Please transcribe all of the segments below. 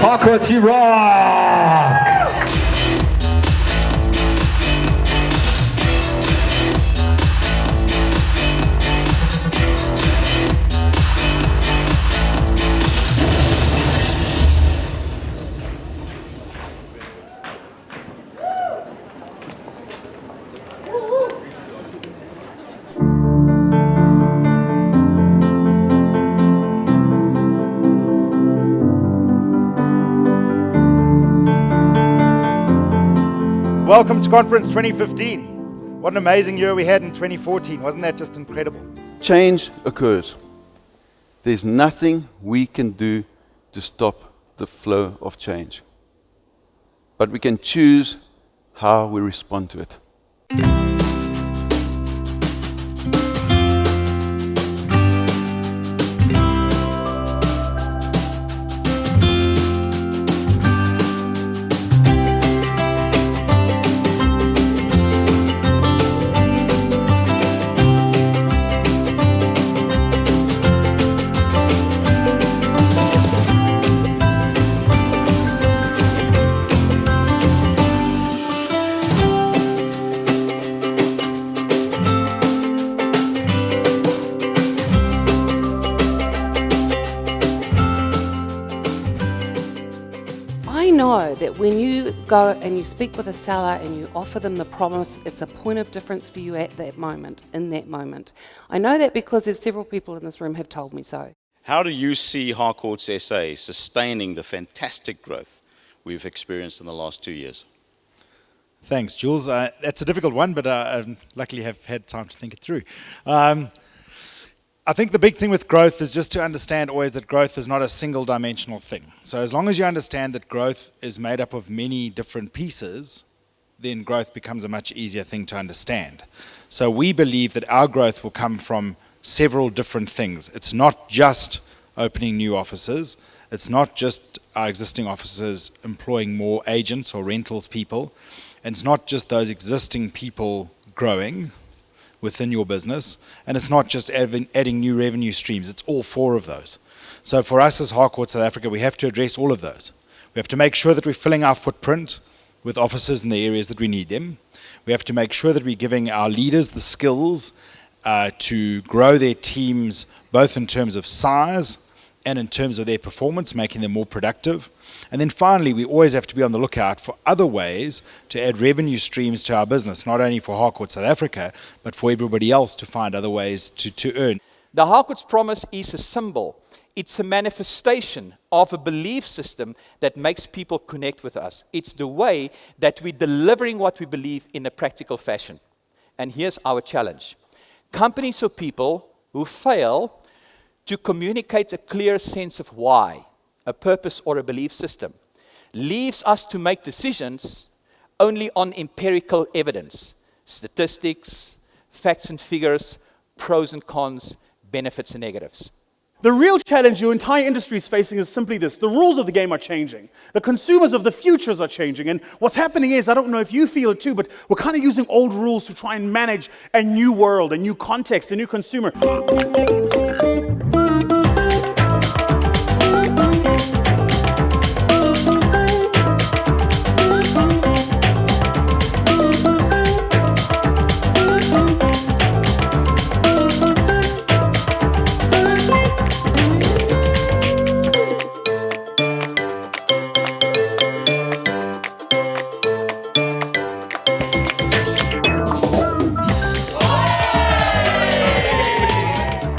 Harcourts, you rock! Welcome to Conference 2015. What an amazing year we had in 2014. Wasn't that just incredible? Change occurs. There's nothing we can do to stop the flow of change. But we can choose how we respond to it. I know that when you go and you speak with a seller and you offer them the promise, it's a point of difference for you at that moment, in that moment. I know that because there's several people in this room have told me so. How do you see Harcourts SA sustaining the fantastic growth we've experienced in the last 2 years? Thanks, Jules. That's a difficult one, but I luckily have had time to think it through. I think the big thing with growth is just to understand always that growth is not a single dimensional thing. So as long as you understand that growth is made up of many different pieces, then growth becomes a much easier thing to understand. So we believe that our growth will come from several different things. It's not just opening new offices. It's not just our existing offices employing more agents or rentals people. And it's not just those existing people growing within your business, and it's not just adding new revenue streams, it's all four of those. So for us as Harcourts South Africa, we have to address all of those. We have to make sure that we're filling our footprint with offices in the areas that we need them. We have to make sure that we're giving our leaders the skills to grow their teams, both in terms of size and in terms of their performance, making them more productive. And then finally, we always have to be on the lookout for other ways to add revenue streams to our business, not only for Harcourts South Africa, but for everybody else to find other ways to earn. The Harcourts promise is a symbol. It's a manifestation of a belief system that makes people connect with us. It's the way that we're delivering what we believe in a practical fashion. And here's our challenge. Companies or people who fail to communicate a clear sense of why, a purpose or a belief system, leaves us to make decisions only on empirical evidence, statistics, facts and figures, pros and cons, benefits and negatives. The real challenge your entire industry is facing is simply this. The rules of the game are changing. The consumers of the futures are changing. And what's happening is, I don't know if you feel it too, but we're kind of using old rules to try and manage a new world, a new context, a new consumer.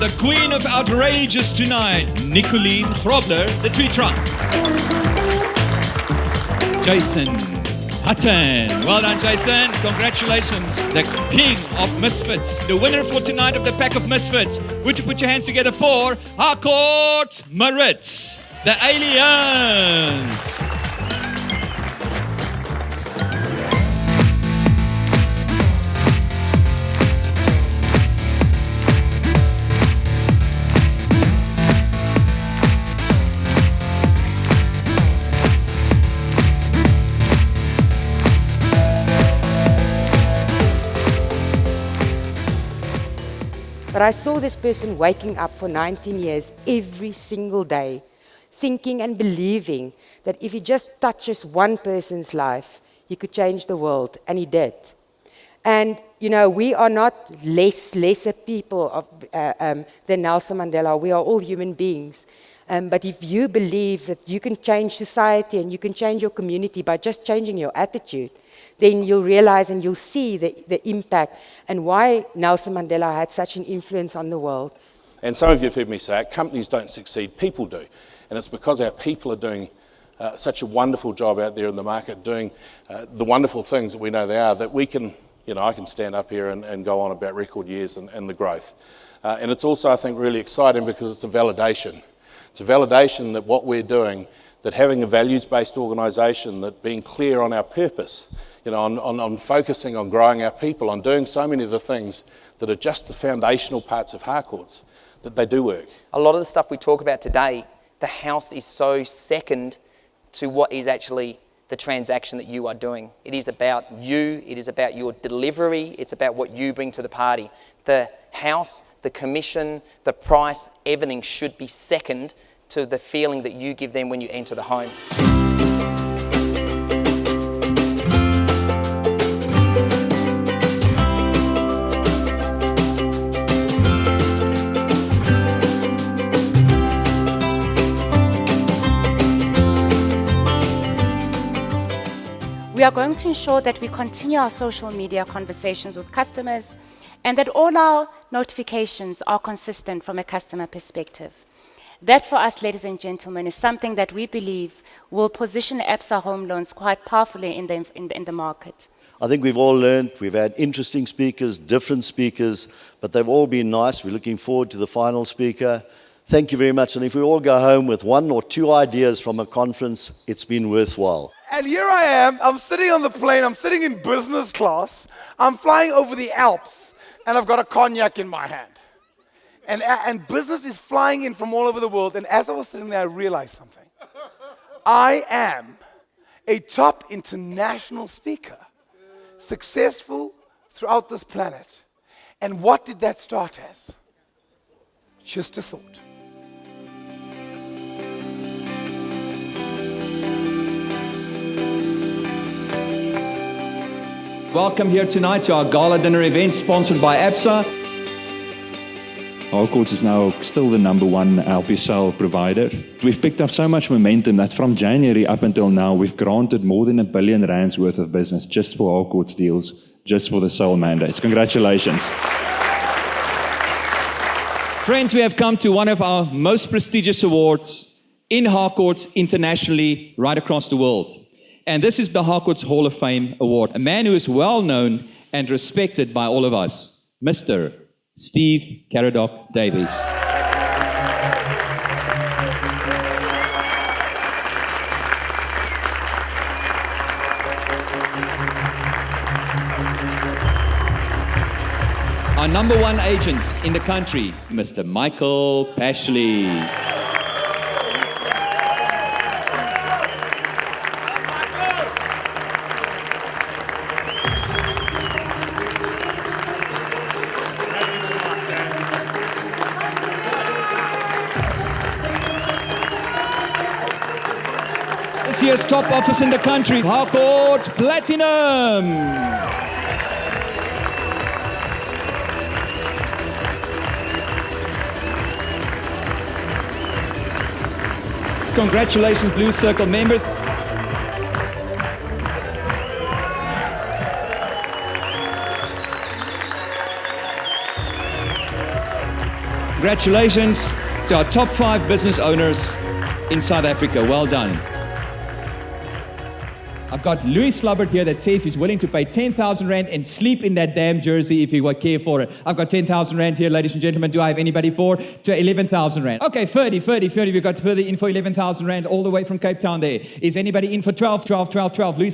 The queen of outrageous tonight, Nicoline Grobler, the tree trunk. Jason Hutton. Well done, Jason. Congratulations. The king of misfits. The winner for tonight of the pack of misfits. Would you put your hands together for Harcourts Maritz, the aliens. But I saw this person waking up for 19 years every single day, thinking and believing that if he just touches one person's life, he could change the world, and he did. And, you know, we are not lesser people than Nelson Mandela. We are all human beings. But if you believe that you can change society and you can change your community by just changing your attitude, then you'll realize and you'll see the impact and why Nelson Mandela had such an influence on the world. And some of you have heard me say, companies don't succeed, people do. And it's because our people are doing such a wonderful job out there in the market, doing the wonderful things that we know they are, that we can, you know, I can stand up here and go on about record years and the growth. And it's also, I think, really exciting because it's a validation. It's a validation that what we're doing, that having a values-based organisation, that being clear on our purpose, you know, on focusing on growing our people, on doing so many of the things that are just the foundational parts of Harcourts, that they do work. A lot of the stuff we talk about today, the house is so second to what is actually the transaction that you are doing. It is about you, it is about your delivery, it's about what you bring to the party. The house, the commission, the price, everything should be second to the feeling that you give them when you enter the home. We are going to ensure that we continue our social media conversations with customers and that all our notifications are consistent from a customer perspective. That for us, ladies and gentlemen, is something that we believe will position Absa Home Loans quite powerfully in the market. I think we've all learned, we've had interesting speakers, different speakers, but they've all been nice. We're looking forward to the final speaker. Thank you very much. And if we all go home with one or two ideas from a conference, it's been worthwhile. And here I am, I'm sitting on the plane, I'm sitting in business class, I'm flying over the Alps, and I've got a cognac in my hand. And business is flying in from all over the world, and as I was sitting there, I realized something. I am a top international speaker, successful throughout this planet. And what did that start as? Just a thought. Welcome here tonight to our Gala dinner event sponsored by Absa. Harcourts is now still the number one LPSL provider. We've picked up so much momentum that from January up until now, we've granted more than R1 billion worth of business just for Harcourts deals, just for the sole mandates. Congratulations. Friends, we have come to one of our most prestigious awards in Harcourts internationally, right across the world. And this is the Harcourts Hall of Fame Award. A man who is well known and respected by all of us, Mr. Steve Caradoc Davies. Our number one agent in the country, Mr. Michael Pashley. This year's top office in the country, Harcourt Platinum. Congratulations, Blue Circle members. Congratulations to our top 5 business owners in South Africa. Well done. I've got Louis Slubbert here that says he's willing to pay 10,000 Rand and sleep in that damn jersey if he would care for it. I've got 10,000 Rand here, ladies and gentlemen. Do I have anybody for? To 11,000 Rand. Okay, 30. We've got further in for 11,000 Rand all the way from Cape Town there. Is anybody in for 12? Louis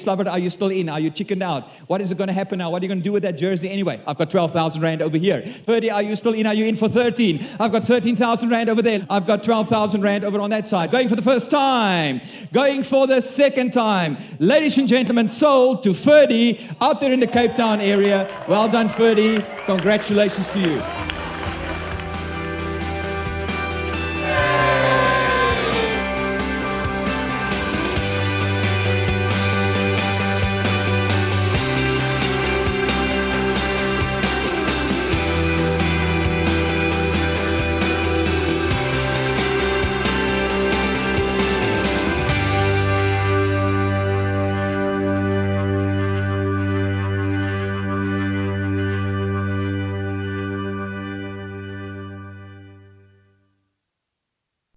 Slubbert, are you still in? Are you chickened out? What is it going to happen now? What are you going to do with that jersey anyway? I've got 12,000 Rand over here. 30, are you still in? Are you in for 13? I've got 13,000 Rand over there. I've got 12,000 Rand over on that side. Going for the first time. Going for the second time. Ladies and gentlemen, sold to Ferdy out there in the Cape Town area. Well done, Ferdy. Congratulations to you.